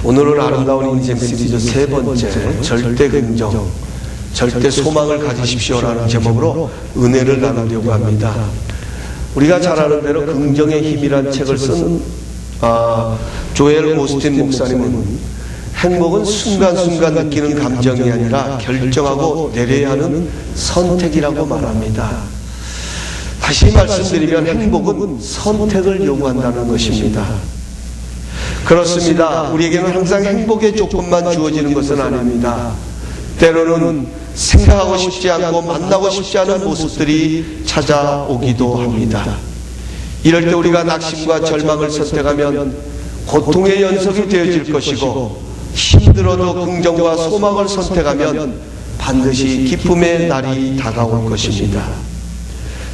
오늘은 아름다운 인생 시리즈 세 번째 절대 긍정, 절대 소망을 가지십시오라는 제목으로 은혜를 나누려고 합니다. 우리가 잘 아는 대로 긍정의 힘이란 책을 쓴 조엘 오스틴 목사님은 행복은 순간순간 느끼는 감정이 아니라 결정하고 내려야 하는 선택이라고 말합니다. 다시 말씀드리면 행복은 선택을 요구한다는 것입니다. 그렇습니다. 우리에게는 항상 행복의 조건만 주어지는 것은 아닙니다. 때로는 생각하고 싶지 않고 만나고 싶지 않은 모습들이 찾아오기도 합니다. 이럴 때 우리가 낙심과 절망을 선택하면 고통의 연속이 되어질 것이고, 힘들어도 긍정과 소망을 선택하면 반드시 기쁨의 날이 다가올 것입니다.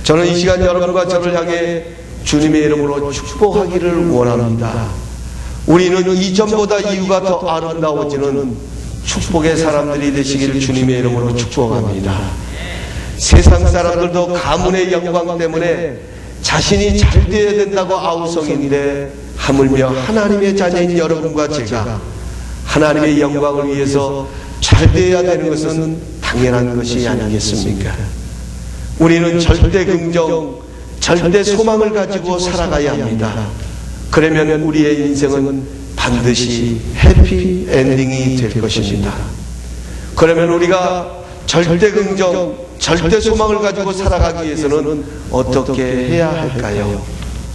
저는 이 시간 여러분과 저를 향해 주님의 이름으로 축복하기를 원합니다. 우리는 이전보다 이유가 더 아름다워지는 축복의 사람들이 되시기를 주님의 이름으로 축복합니다. 세상 사람들도 가문의 영광 때문에 자신이 잘 되어야 된다고 아우성인데, 하물며 하나님의 자녀인 여러분과 제가 하나님의 영광을 위해서 잘 되어야 되는 것은 당연한 것이 아니겠습니까? 우리는 절대 긍정, 절대 소망을 가지고 살아가야 합니다. 그러면 우리의 인생은 반드시 해피 엔딩이 될 것입니다. 그러면 우리가 절대 긍정, 절대 소망을 가지고 살아가기 위해서는 어떻게 해야 할까요?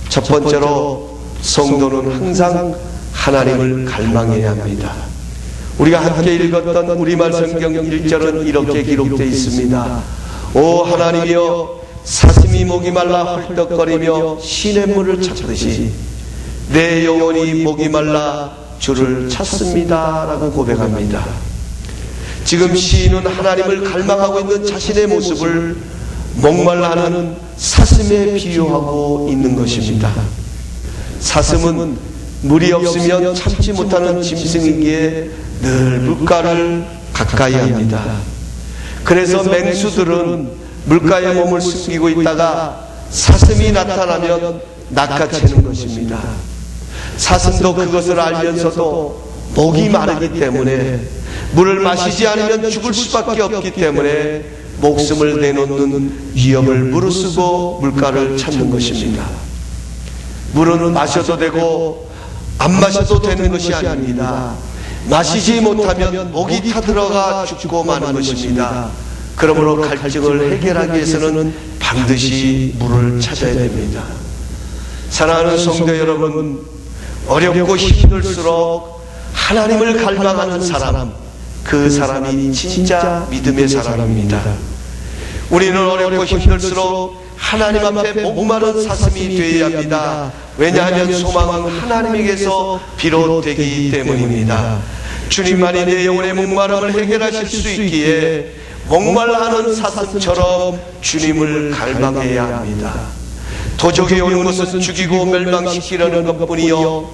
첫 번째로 성도는 항상 하나님을 갈망해야 합니다. 우리가 함께 읽었던 우리말 성경 1절은 이렇게 기록되어 있습니다. 오 하나님이여, 사슴이 목이 말라 헐떡거리며 시냇물을 찾듯이 내 영혼이 목이 말라 주를 찾습니다 라고 고백합니다. 지금 시인은 하나님을 갈망하고 있는 자신의 모습을 목말라하는 사슴에 비유하고 있는 것입니다. 사슴은 물이 없으면 참지 못하는 짐승이기에 늘 물가를 가까이 합니다. 그래서 맹수들은 물가에 몸을 숨기고 있다가 사슴이 나타나면 낚아채는 것입니다. 사슴도 그것을 알면서도 목이 마르기 때문에, 물을 마시지 않으면 죽을 수밖에 없기 때문에 목숨을 내놓는 위협을 무릅쓰고 물가를 찾는 것입니다. 물은 마셔도 되고 안 마셔도 되는 것이 아닙니다. 마시지 못하면 목이 타들어가 죽고 마는 것입니다. 그러므로 갈증을 해결하기 위해서는 반드시 물을 찾아야 됩니다. 사랑하는 성도 여러분, 어렵고 힘들수록 하나님을 갈망하는 사람, 그 사람이 진짜 믿음의 사람입니다. 우리는 어렵고 힘들수록 하나님 앞에 목마른 사슴이 되어야 합니다. 왜냐하면 소망은 하나님에게서 비롯되기 때문입니다. 주님만이 내 영혼의 목마름을 해결하실 수 있기에 목말라하는 사슴처럼 주님을 갈망해야 합니다. 도적이 오는 것은 죽이고 멸망시키려는 것뿐이요,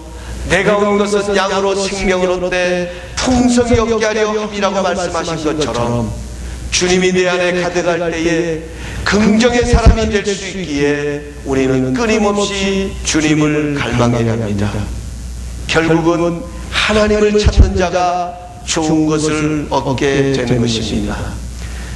내가 온 것은 양으로 생명을 얻되 풍성히 얻게 하려 함이라고 말씀하신 것처럼, 주님이 내 안에 가득할 때에 긍정의 사람이 될 수 있기에 우리는 끊임없이 주님을 갈망해야 합니다. 결국은 하나님을 찾는 자가 좋은 것을 얻게 되는 것입니다.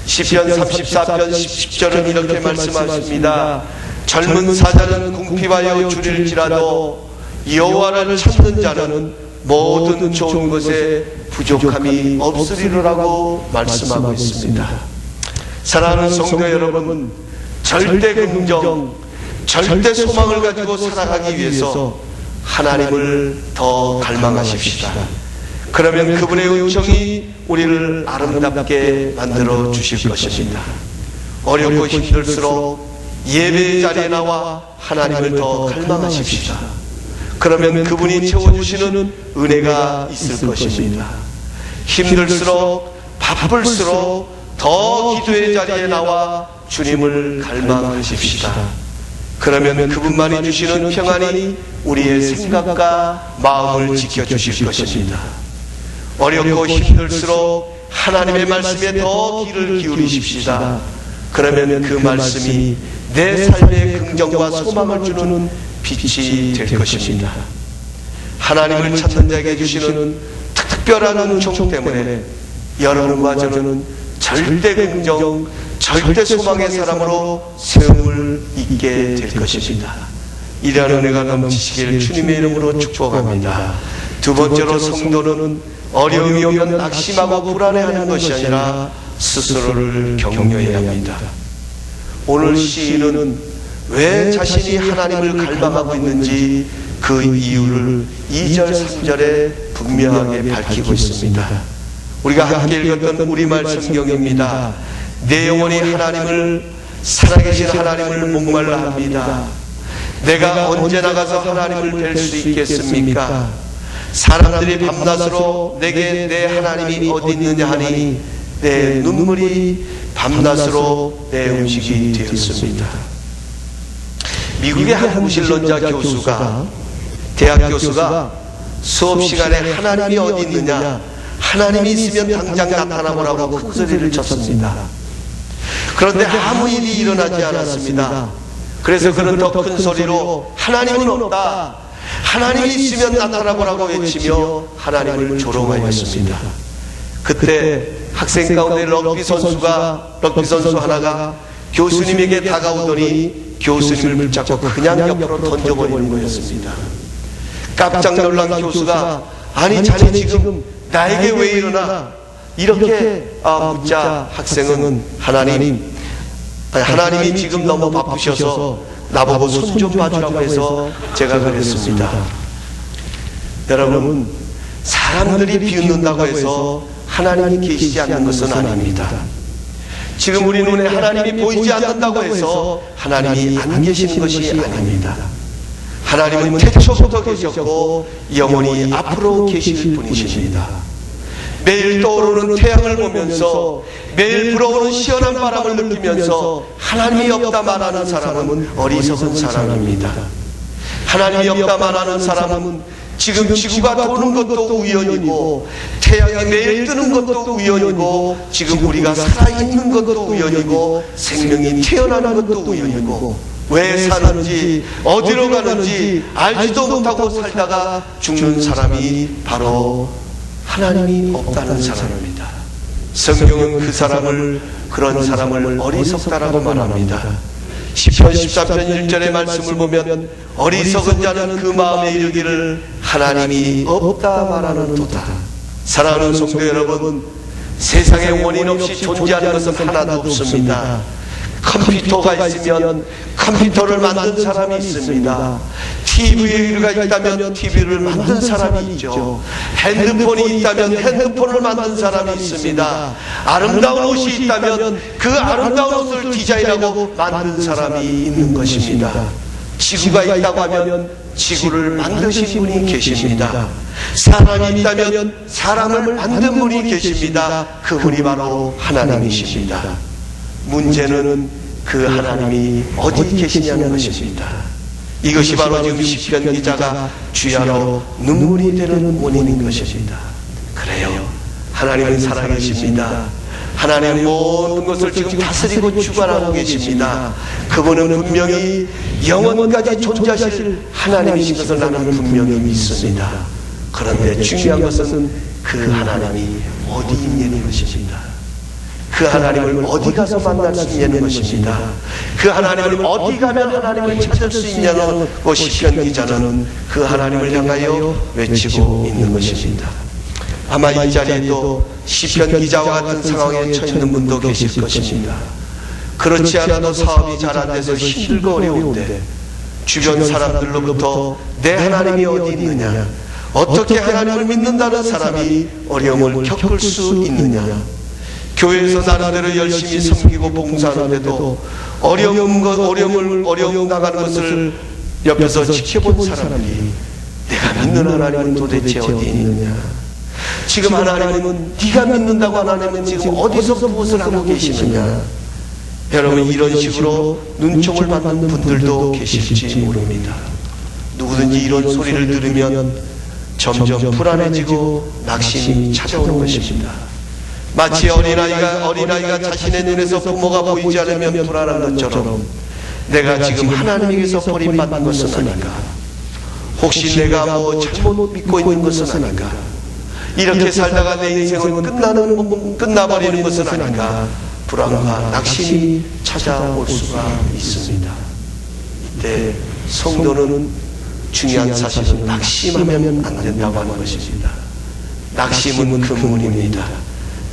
시편 34편 10절은 이렇게 말씀하십니다. 젊은 사자는 궁핍하여 줄일지라도 여호와를 찾는 자는 모든 좋은 것에 부족함이 없으리라고 말씀하고 있습니다. 사랑하는 성도 여러분, 절대 긍정, 절대 소망을 가지고 살아가기 위해서 하나님을 더 갈망하십시다. 그러면 그분의 은총이 우리를 아름답게 만들어 주실 것입니다. 어렵고 힘들수록 예배의 자리에 나와 하나님을 더 갈망하십시다. 그러면 그분이 채워주시는 은혜가 있을 것입니다. 힘들수록 바쁠수록 더 기도의 자리에 나와 주님을 갈망하십시다. 그러면 그분만이 주시는 평안이 우리의 생각과 마음을 지켜주실 것입니다. 어렵고 힘들수록 하나님의 말씀에 더 귀를 기울이십시다. 그러면 그 말씀이 내 삶에 긍정과 소망을 주는 빛이 될 것입니다. 하나님을 찾는 자에게 주시는 특별한 은총 때문에 여러분과 저는 절대 긍정, 절대 소망의 사람으로 세움을 잊게 될 것입니다. 이러한 은혜가 넘치시길 주님의 이름으로 축복합니다. 두 번째로, 성도는 어려움이 오면 낙심하고 불안해하는 것이 아니라 스스로를 격려해야 합니다. 오늘 시인은 왜 자신이 하나님을 갈망하고 있는지 그 이유를 2절 3절에 분명하게 밝히고 있습니다. 우리가 함께 읽었던 우리말 성경입니다. 내 영혼이 하나님을, 살아계신 하나님을 목말라 합니다. 내가 언제 나가서 하나님을 뵐 수 있겠습니까? 사람들이 밤낮으로 내게 내 하나님이 어디 있느냐 하니 내 눈물이 밤낮으로 내 음식이 되었습니다. 미국의 한 무신론자 교수가, 대학 교수가 수업 시간에 하나님이 어디 있느냐, 하나님이 있으면 당장 나타나보라고 큰 소리를 쳤습니다. 그런데 아무 일이 일어나지 않았습니다. 그래서 그는 더 큰 소리로 하나님은 없다, 하나님이 있으면 나타나보라고 외치며 하나님을 조롱하였습니다. 그때 학생 가운데 럭비 선수 하나가 교수님에게 다가오더니 교수님을 붙잡고 그냥 옆으로 던져버리는 거였습니다. 깜짝 놀란 교수가, 아니 자네 지금 나에게 왜 일어나? 이렇게 묻자 학생은 하나님이 지금 너무 바쁘셔서 나보고 손 좀 봐주라고 해서 제가 그랬습니다. 여러분, 사람들이 비웃는다고 해서 하나님이 계시지 않는 것은 아닙니다. 지금 우리 눈에 하나님이 보이지 않는다고 해서 하나님이 안 계시는 것이 아닙니다. 하나님은 태초부터 계셨고 영원히 앞으로 계실 분이십니다. 매일 떠오르는 태양을 보면서, 매일 불어오는 시원한 바람을 느끼면서 하나님이 없다 말하는 사람은 어리석은 사람입니다. 하나님이 없다 말하는 사람은 지금 지구가 도는 것도 우연이고, 태양이 매일 뜨는 것도 우연이고, 지금 우리가 살아있는 것도 우연이고, 생명이 태어나는 것도 우연이고, 왜 사는지 어디로 가는지 알지도 못하고 살다가 죽는 사람이 바로 하나님이 없다는 사람입니다. 성경은 그런 사람을 어리석다라고 말합니다. 시편 13편 1절의 말씀을 보면 어리석은 자는 그 마음에 이르기를 하나님이 없다 말하는 도다. 사랑하는 성도 여러분, 세상에 원인 없이 존재하는 것은 하나도 없습니다. 컴퓨터가 있으면 컴퓨터를 만든 사람이 있습니다. TV가 있다면 TV를 만든 사람이 있죠. 핸드폰이 있다면 핸드폰을 만든 사람이 있습니다. 아름다운 옷이 있다면 그 아름다운 옷을 디자인하고 만든 사람이 있는 것입니다. 지구가 있다고 하면 지구를 만드신 분이 계십니다. 사람이 있다면 사람을 만든 분이 계십니다. 그분이 바로 하나님이십니다. 문제는 그 하나님이 어디 계시냐는 것입니다. 이것이 바로 지금 시편 기자가 주야로 눈물이 되는 원인인 것입니다. 그래요, 하나님은 살아계십니다. 하나님은 모든 것을 지금 다스리고 주관하고 계십니다. 그분은 분명히 영원까지 존재하실 하나님이신 것을 나는 분명히 믿습니다. 그런데 중요한 것은 그 하나님이 어디 있냐는 것입니다. 그 하나님을 어디 가서 만날 수 있냐는 것입니다. 그 하나님을 어디 가면 하나님을 찾을 수 있냐는 시편 기자는 그 하나님을 향하여 외치고 있는 것입니다. 아마 이 자리에도 시편 기자와 같은 상황에 처해 있는 분도 계실 것입니다. 그렇지 않아도 사업이 잘 안 돼서 힘들고 어려운데 주변 사람들로부터 내 하나님이 어디 있느냐, 어떻게 하나님을 믿는다는 사람이 어려움을 겪을 수 있느냐, 교회에서 나름대로 열심히 섬기고 봉사하는데도 어려움 나가는 것을 옆에서 지켜본 사람들이 내가 믿는 하나님은 도대체 어디 있느냐, 지금 하나님은 네가 믿는다고 하나님은 지금 어디서 무엇을 하고 계시느냐. 여러분, 이런 식으로 눈총을 받는 분들도 계실지 모릅니다. 누구든지 이런 소리를 들으면 점점 불안해지고 낙심이 찾아오는 것입니다. 마치 어린아이가 자신의 눈에서 부모가 보이지 않으면 불안한 것처럼 내가 지금 하나님에게서 버림받는 것은 아닌가, 혹시 내가 뭐 잘못 믿고 있는 것은 아닌가? 이렇게 살다가 내 인생은 끝나버리는 것은 아닌가? 불안과 낙심이 찾아올 수가 있습니다. 이때 성도는 중요한 사실은 낙심하면 안 된다고 하는 것입니다. 낙심은 금문입니다.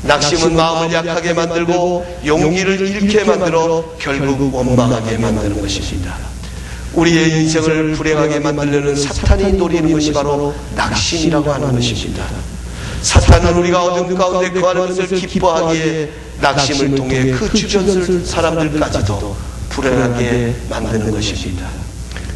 낙심은 마음을 약하게 만들고 용기를 잃게 만들어 결국 원망하게 만드는 것입니다. 우리의 인생을 불행하게 만들려는 사탄이 노리는 것이 바로 낙심이라고 하는 것입니다. 사탄은 우리가 어둠 가운데 거하는 것을 기뻐하기에 낙심을 통해 그 주변 사람들까지도 불행하게 만드는 것입니다.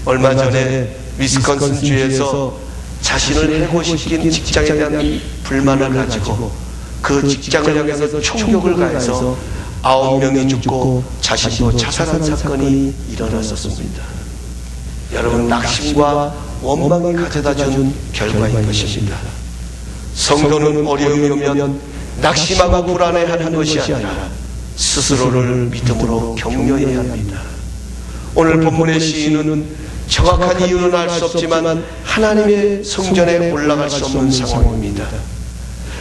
얼마 전에 위스콘신주에서 자신을 해고시킨 직장에 대한 불만을 가지고 그 직장을 향해서 총격을 가해서 9명이 죽고 자신도 자살한 사건이 일어났었습니다. 여러분, 낙심과 원망이 가져다준 결과인 것입니다. 성도는 어려움이 오면 낙심하고 불안해하는 것이 아니라 스스로를 믿음으로 격려해야 합니다. 오늘 본문의 시인은 정확한 이유는 알 수 없지만 하나님의 성전에 올라갈 수 없는 상황입니다.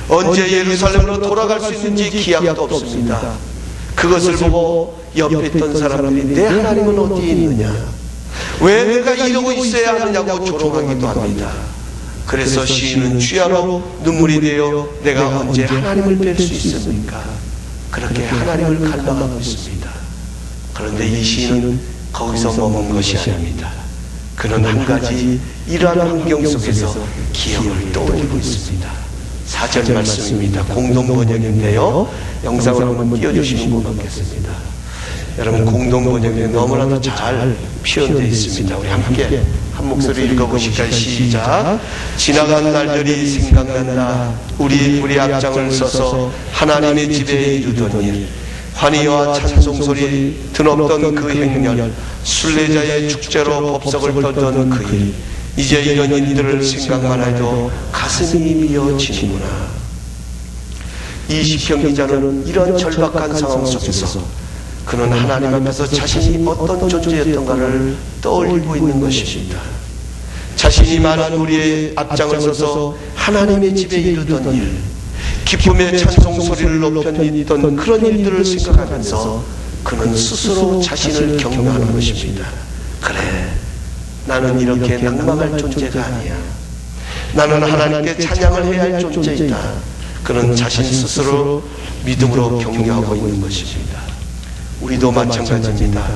언제 예루살렘으로 돌아갈 수 있는지 기약도 없습니다. 그것을 보고 옆에 있던 사람들이 내 하나님은 어디에 있느냐, 왜 내가 이러고 있어야 하느냐고 조롱하기도 합니다. 그래서 시인은 주야로 눈물이 되어 내가 언제 하나님을 뵐 수 있습니까? 그렇게 하나님을 갈망하고 있습니다. 그런데 이 시인은 거기서 머문 것이 아닙니다. 그는 한 가지 이러한 환경 속에서 기억을 떠올리고 있습니다. 4절 말씀입니다. 공동번역인데요, 영상을 한번 띄워주시면 고맙겠습니다. 여러분, 공동번역에 너무나도 잘 표현되어 있습니다. 우리 함께 한 목소리 읽어보실까요? 시작. 지나간 날들이 생각난다. 우리 앞장을 서서 하나님의 집에 이르던 일, 환희와 찬송소리 드높던 그 행렬, 순례자의 축제로 법석을 떨던 그 일, 이제 이런 일들을 생각만 해도 가슴이 미어지는구나. 이 시편 기자는 이런 절박한 상황 속에서 그는 하나님 앞에서 자신이 어떤 존재였던가를 떠올리고 있는 것입니다. 자신이 많은 우리의 앞장을 서서 하나님의 집에 이르던 일, 기쁨의 찬송 소리를 높였던 그런 일들을 생각하면서 그는 스스로 자신을 격려하는 것입니다. 그래, 나는 이렇게 낭망할 존재가 아니야. 나는 하나님께 찬양을 해야 할 존재이다. 그는 자신 스스로 믿음으로 격려하고 있는 것입니다. 우리도 마찬가지입니다.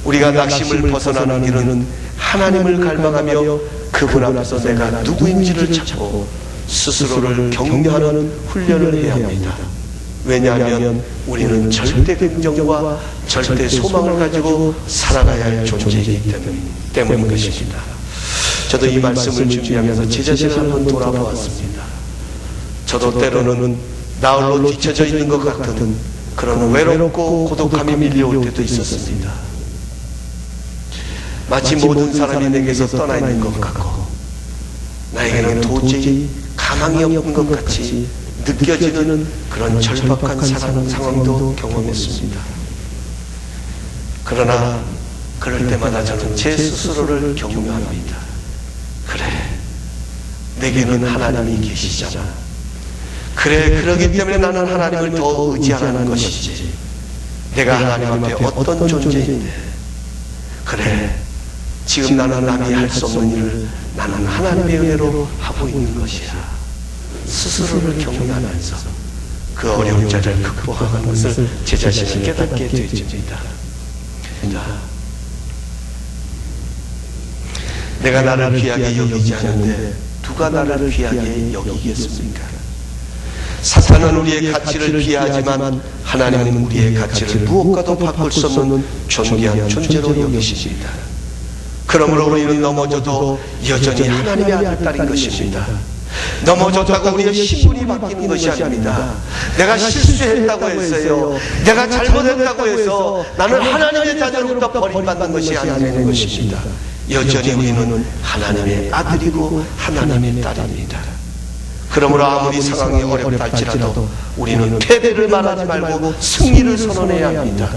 우리가 낙심을 벗어나는 길은 하나님을 갈망하며 그분 앞에서 내가 누구인지를 찾고 스스로를 격려하는 훈련을 해야 합니다. 왜냐하면 우리는 절대 긍정과 절대 소망을 가지고 살아가야 할 존재이기 때문인 것입니다. 저도 이 말씀을 준비하면서 제 자신을 한번 돌아보았습니다. 저도 때로는 나홀로 뒤쳐져 있는 것 같은 그런 외롭고 고독함이 밀려올 때도 있었습니다. 마치 모든 사람이 내게서 떠나 있는 것 같고 나에게는 도저히 가망이 없는 것 같이 느껴지는 그런 절박한 상황도 경험했습니다. 그러나 그럴 때마다 저는 제 스스로를 격려합니다. 그래, 내게는 하나님이 계시잖아. 그래, 그러기 때문에 나는 하나님을 더 의지하라는 것이지. 내가 하나님 앞에 어떤 존재인데, 그래, 지금 나는 남이 할 수 없는 일을 나는 하나님의 은혜로 하고 있는 것이야. 스스로를 격려하면서 그 어려운 자리를 극복하는 것을 제 자신을 깨닫게 되어집니다. 내가 나를 귀하게 여기지 않는데 누가 나를 귀하게 여기겠습니까? 사탄은 우리의 가치를 비하하지만 하나님은 우리의 가치를 무엇과도 바꿀 수 없는 존귀한 존재로 여기십니다. 그러므로 우리는 넘어져도 여전히 하나님의 아들, 딸인 것입니다. 넘어졌다고 우리의 신분이 바뀌는 것이 아닙니다. 내가 실수했다고 했어요, 내가 잘못했다고 해서 나는 하나님의 자녀로부터 버림받는 것이 아니라는 것입니다. 여전히 우리는 하나님의 아들이고 하나님의 딸입니다. 그러므로 아무리 상황이 어렵다 할지라도 우리는 패배를 말하지 말고 승리를 선언해야 합니다.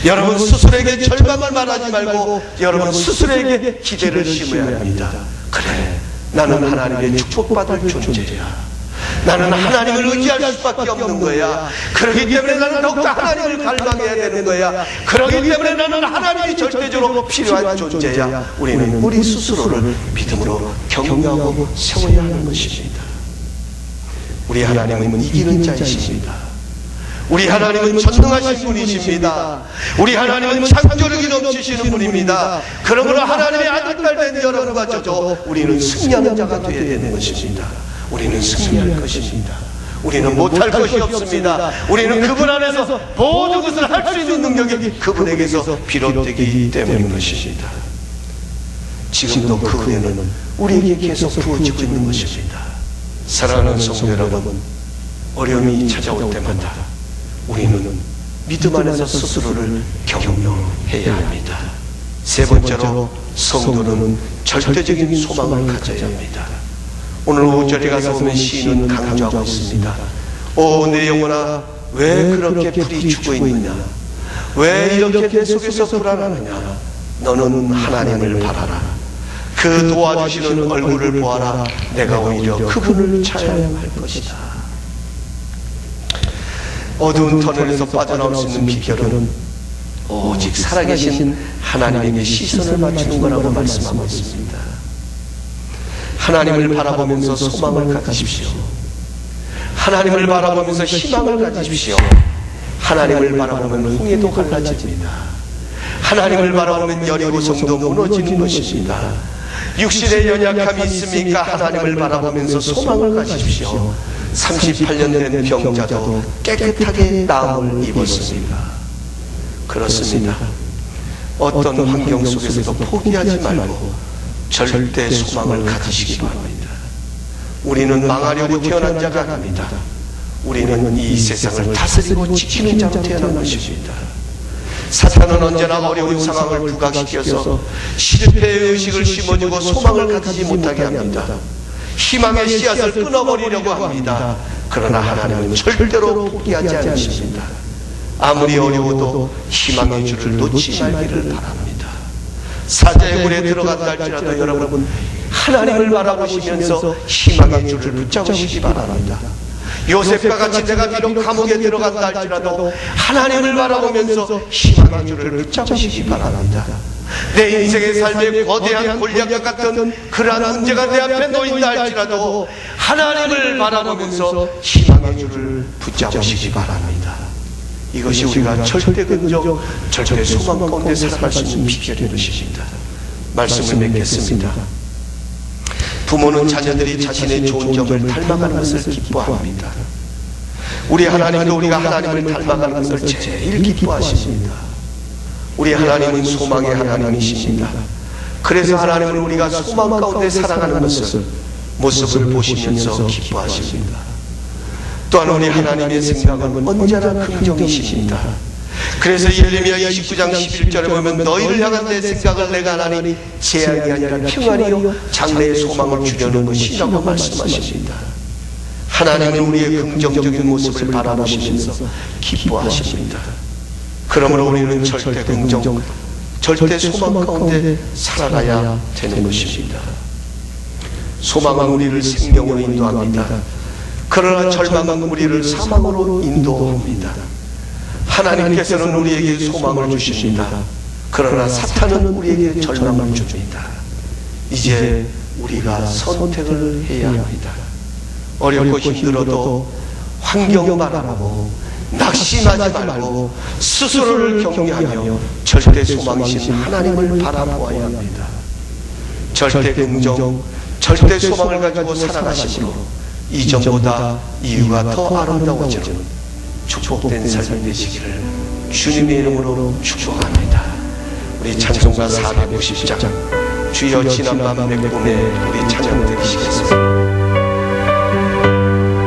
여러분 스스로에게 절망을 말하지 말고 여러분 스스로에게 기대를 심어야 합니다. 그래, 나는 하나님의 축복받을 존재야. 나는 하나님을 의지할 수밖에 없는 거야. 그렇기 때문에 나는 더욱더 하나님을 갈망해야 되는 거야. 그렇기 때문에 나는 하나님이 절대적으로 필요한 존재야. 우리는 우리 스스로를 믿음으로 격려하고 세워야 하는 것입니다. 우리 하나님은 이기는 자이십니다. 우리 하나님은 전능하신 분이십니다. 우리 하나님은 창조력이 넘치시는 분입니다. 그러므로 하나님의 아들딸 된 여러분과 저도 우리는 승리하는 자가 되어야 되는 것입니다. 우리는 승리할 것입니다. 우리는 못할 것이 없습니다. 우리는 그분 안에서 모든 것을 할 수 있는 능력이 그분에게서 비롯되기 때문인 것입니다. 지금도 그 은혜는 우리에게 계속 부어지고 있는 것입니다. 사랑하는 성도 여러분, 어려움이 찾아올 때마다 우리는 믿음 안에서 스스로를 격려해야 합니다. 세 번째로, 성도는 절대적인 소망을 가져야 합니다. 오늘 5절에 가서 보면 시인은 강조하고 있습니다. 오, 내 영혼아, 왜 그렇게 불이 죽어 있느냐? 왜 이렇게 내 속에서 불안하느냐? 너는 하나님을 바라라. 그 도와주시는 얼굴을 보아라. 내가 오히려 그분을 찬양할 것이다. 어두운 터널에서 빠져나올 수 있는 비결은 오직 살아계신 하나님에게 시선을 맞추는 거라고 말씀하고 있습니다. 하나님을 바라보면서 소망을 가지십시오. 하나님을 바라보면서 희망을 가지십시오. 하나님을 바라보면 홍해도 갈라집니다. 하나님을 바라보면 여리고 성도 무너지는 것입니다. 육신의 연약함이 있습니까? 하나님을 바라보면서 소망을 가지십시오. 38년 된 병자도 깨끗하게 나음을 입었습니다. 그렇습니다. 어떤 환경 속에서도 포기하지 말고 절대 소망을 가지시기 바랍니다. 우리는 망하려고 태어난 자가 아닙니다. 우리는 이 세상을 다스리고 지키는 자로 태어난 것입니다. 사탄은 언제나 어려운 상황을 부각시켜서 실패의 의식을 심어주고 소망을 가지지 못하게 합니다. 희망의 씨앗을 끊어버리려고 합니다. 그러나 하나님은 절대로 포기하지 않으십니다. 아무리 어려워도 희망의 줄을 놓지 말기를 바랍니다. 사자의 굴에 들어간다 할지라도 여러분 하나님을 바라보시면서 희망의 줄을 붙잡으시기 바랍니다. 요셉과 같이 내가 비록 감옥에 들어간다 할지라도 하나님을 바라보면서 희망의 줄을 붙잡으시기 바랍니다. 내 인생의 삶에 거대한 골리앗과 같은 그러한 문제가 내 앞에 놓인다 할지라도 하나님을 바라보면서 희망의 줄을 붙잡으시기 바랍니다. 이것이 우리가 절대 긍정, 절대 소망 가운데 살아갈 수 있는 비결인 것입니다. 말씀을 맺겠습니다. 부모는 자녀들이 자신의 좋은 점을 닮아가는 것을 기뻐합니다. 우리 하나님도 우리가 하나님을 닮아가는 것을 제일 기뻐하십니다. 우리 하나님은 소망의 하나님이십니다. 그래서 하나님은 우리가 소망 가운데 살아가는 것을 모습을 보시면서 기뻐하십니다. 또한 우리 하나님의 생각은 언제나 긍정이십니다. 그래서 예레미야 29장 11절에 보면 너희를 향한 내 생각을 내가 하나니 재앙이 아니라 평안이요 장래의 소망을 주려는 것이라고 말씀하십니다. 하나님은 우리의 긍정적인 모습을 바라보시면서 기뻐하십니다. 그러므로 우리는 절대 긍정, 절대 소망 가운데 살아가야 되는 것입니다. 소망은 우리를 생명으로 인도합니다. 그러나 절망은 우리를 사망으로 인도합니다. 하나님께서는 우리에게 소망을 주십니다. 그러나 사탄은 우리에게 절망을 줍니다. 이제 우리가 선택을 해야 합니다. 어렵고 힘들어도 환경 바라보고 낙심하지 말고 스스로를 격려하며 절대 소망이신 하나님을 바라보아야 합니다. 절대 긍정, 절대 소망을 가지고 살아가시므로 이전보다 이유가 더 아름다워지는 축복된 삶이 되시기를 주님의 이름으로 축복합니다. 우리 찬송가 450장 주여 지난밤 내 꿈에 우리 찬양 드리시겠습니다.